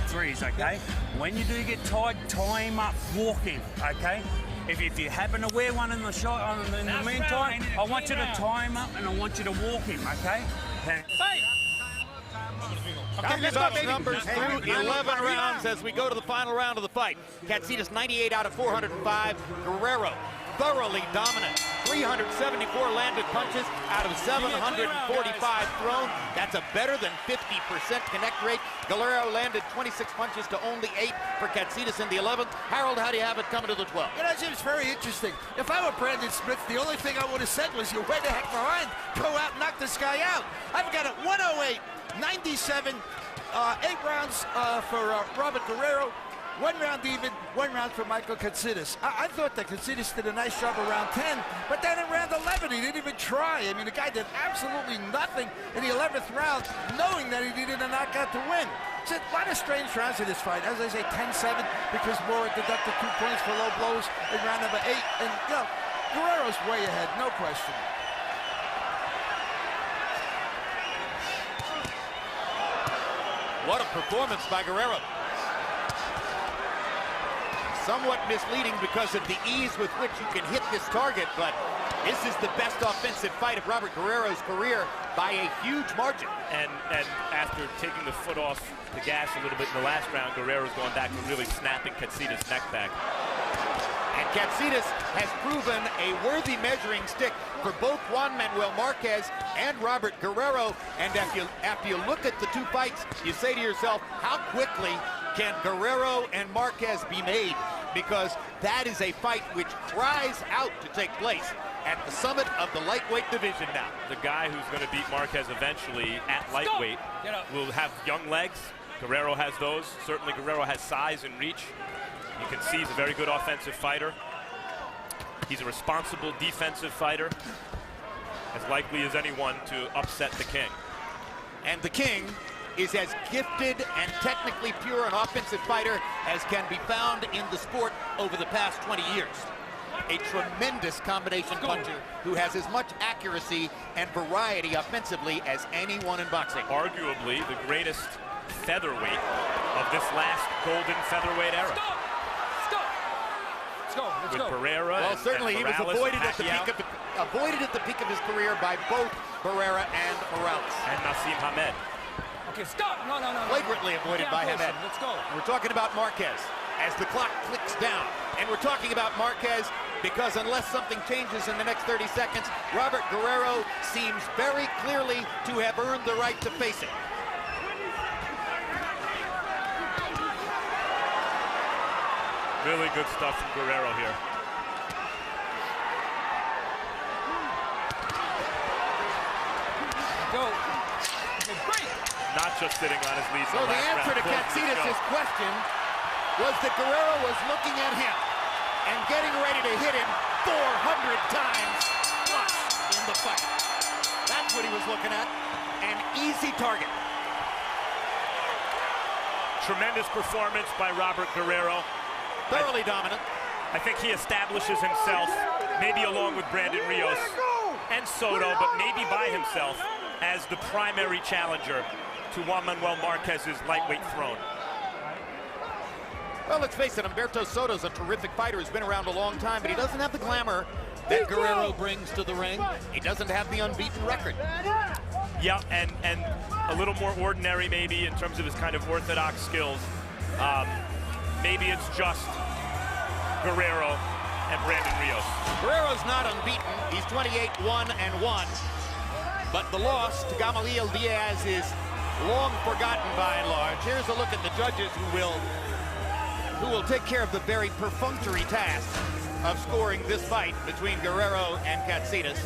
Speaker 7: threes, okay? When you do get tied, tie him up, walk him, okay? If you happen to wear one in the shot, in the meantime, I want you to tie him up, and I want you to walk him, okay?
Speaker 4: Okay, let's go, baby. Numbers through 11 rounds as we go to the final round of the fight. Katsidis 98 out of 405. Guerrero thoroughly dominant. 374 landed punches out of 745 thrown. That's a better than 50% connect rate. Guerrero landed 26 punches to only 8 for Katsidis in the 11th. Harold, how do you have it coming to the 12th?
Speaker 8: You know, Jim, it's very interesting. If I were Brandon Smith, the only thing I would have said was, you're way the heck behind. Go out and knock this guy out. I've got it 108. 97, 8 rounds for Robert Guerrero, 1 round even, 1 round for Michael Katsidis. I thought that Katsidis did a nice job around 10, but then in round 11, he didn't even try. I mean, the guy did absolutely nothing in the 11th round, knowing that he needed a knockout to win. It's a lot of strange rounds in this fight. As I say, 10-7, because Mora deducted 2 points for low blows in round number 8. And, you know, Guerrero's way ahead, no question.
Speaker 4: What a performance by Guerrero. Somewhat misleading because of the ease with which you can hit this target, but this is the best offensive fight of Robert Guerrero's career by a huge margin.
Speaker 5: And after taking the foot off the gas a little bit in the last round, Guerrero's going back and really snapping Katsidis' neck back.
Speaker 4: And Katsidis has proven a worthy measuring stick for both Juan Manuel Marquez and Robert Guerrero. And after you look at the 2 fights, you say to yourself, how quickly can Guerrero and Marquez be made? Because that is a fight which cries out to take place at the summit of the lightweight division now.
Speaker 5: The guy who's going to beat Marquez eventually at lightweight will have young legs. Guerrero has those. Certainly Guerrero has size and reach. You can see he's a very good offensive fighter. He's a responsible defensive fighter, as likely as anyone to upset the King.
Speaker 4: And the King is as gifted and technically pure an offensive fighter as can be found in the sport over the past 20 years. A tremendous combination puncher who has as much accuracy and variety offensively as anyone in boxing.
Speaker 5: Arguably the greatest featherweight of this last golden featherweight era. With Barrera,
Speaker 4: well, certainly he was avoided at the peak of his career by both Barrera and Morales.
Speaker 5: And Nassim Hamed.
Speaker 2: Okay, stop. No.
Speaker 4: Flagrantly avoided by Hamed.
Speaker 2: Let's go.
Speaker 4: We're talking about Marquez as the clock clicks down. And we're talking about Marquez because unless something changes in the next 30 seconds, Robert Guerrero seems very clearly to have earned the right to face it.
Speaker 5: Really good stuff from Guerrero here.
Speaker 2: Go. Okay, great.
Speaker 5: Not just sitting on his lead.
Speaker 4: So the answer to Katsidis' question was that Guerrero was looking at him. and getting ready to hit him 400 times plus in the fight. That's what he was looking at. An easy target.
Speaker 5: Tremendous performance by Robert Guerrero.
Speaker 4: Thoroughly dominant.
Speaker 5: I think he establishes himself, maybe along with Brandon Rios and Soto, but maybe by himself, as the primary challenger to Juan Manuel Marquez's lightweight throne.
Speaker 4: Well, let's face it, Humberto Soto's a terrific fighter. He's been around a long time, but he doesn't have the glamour that Guerrero brings to the ring. He doesn't have the unbeaten record.
Speaker 5: Yeah, and a little more ordinary maybe in terms of his kind of orthodox skills. Maybe it's just Guerrero and Brandon Rios.
Speaker 4: Guerrero's not unbeaten. He's 28-1-1. But the loss to Gamaliel Diaz is long forgotten by and large. Here's a look at the judges who will take care of the very perfunctory task of scoring this fight between Guerrero and Katsidis.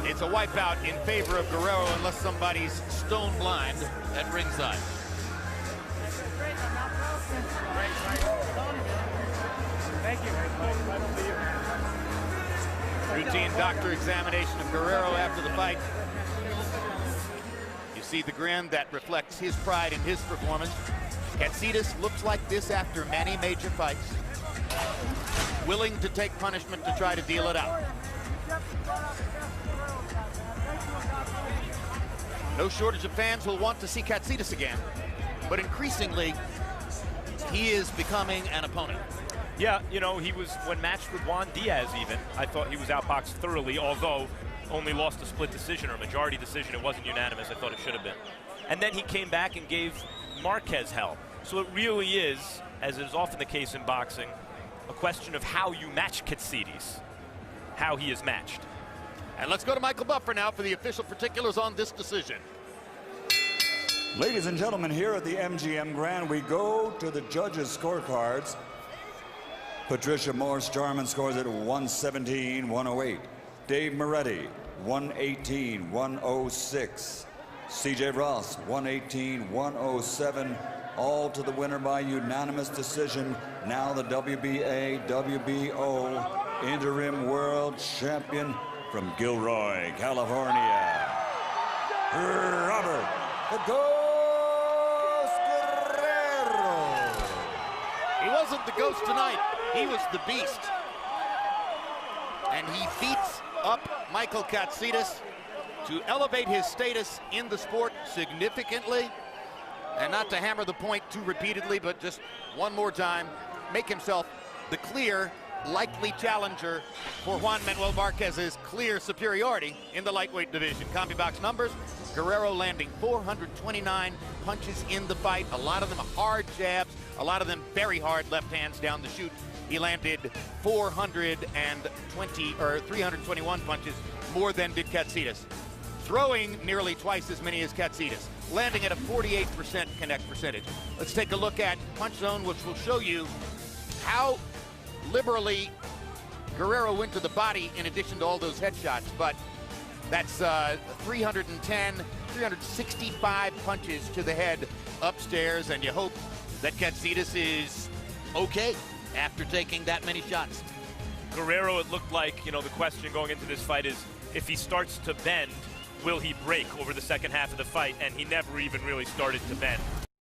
Speaker 4: It's a wipeout in favor of Guerrero unless somebody's stone blind at ringside.
Speaker 6: Thank you.
Speaker 4: Routine doctor examination of Guerrero after the fight. You see the grin that reflects his pride in his performance. Katsidis looks like this after many major fights. Willing to take punishment to try to deal it out. No shortage of fans will want to see Katsidis again, but increasingly, he is becoming an opponent.
Speaker 5: Yeah, you know, he was, when matched with Juan Diaz even, I thought he was outboxed thoroughly, although only lost a split decision or a majority decision. It wasn't unanimous. I thought it should have been. And then he came back and gave Marquez hell. So it really is, as is often the case in boxing, a question of how you match Katsidis, how he is matched.
Speaker 4: And let's go to Michael Buffer now for the official particulars on this decision.
Speaker 1: Ladies and gentlemen, here at the MGM Grand, we go to the judges' scorecards. Patricia Morse-Jarman scores at 117-108. Dave Moretti, 118-106. CJ Ross, 118-107. All to the winner by unanimous decision. Now the WBA, WBO interim world champion from Gilroy, California, Robert the Ghost Guerrero.
Speaker 4: He wasn't the Ghost tonight. He was the Beast. And he beats up Michael Katsidis to elevate his status in the sport significantly. And not to hammer the point too repeatedly, but just one more time, make himself the clear, likely challenger for Juan Manuel Marquez's clear superiority in the lightweight division. CompuBox numbers, Guerrero landing 429 punches in the fight, a lot of them hard jabs, a lot of them very hard left hands down the chute. He landed 321 punches, more than did Katsidis. Throwing nearly twice as many as Katsidis, landing at a 48% connect percentage. Let's take a look at Punch Zone, which will show you how liberally Guerrero went to the body in addition to all those headshots, but that's 365 punches to the head upstairs, and you hope that Katsidis is okay after taking that many shots.
Speaker 5: Guerrero, it looked like, you know, the question going into this fight is if he starts to bend, will he break over the second half of the fight? And he never even really started to bend.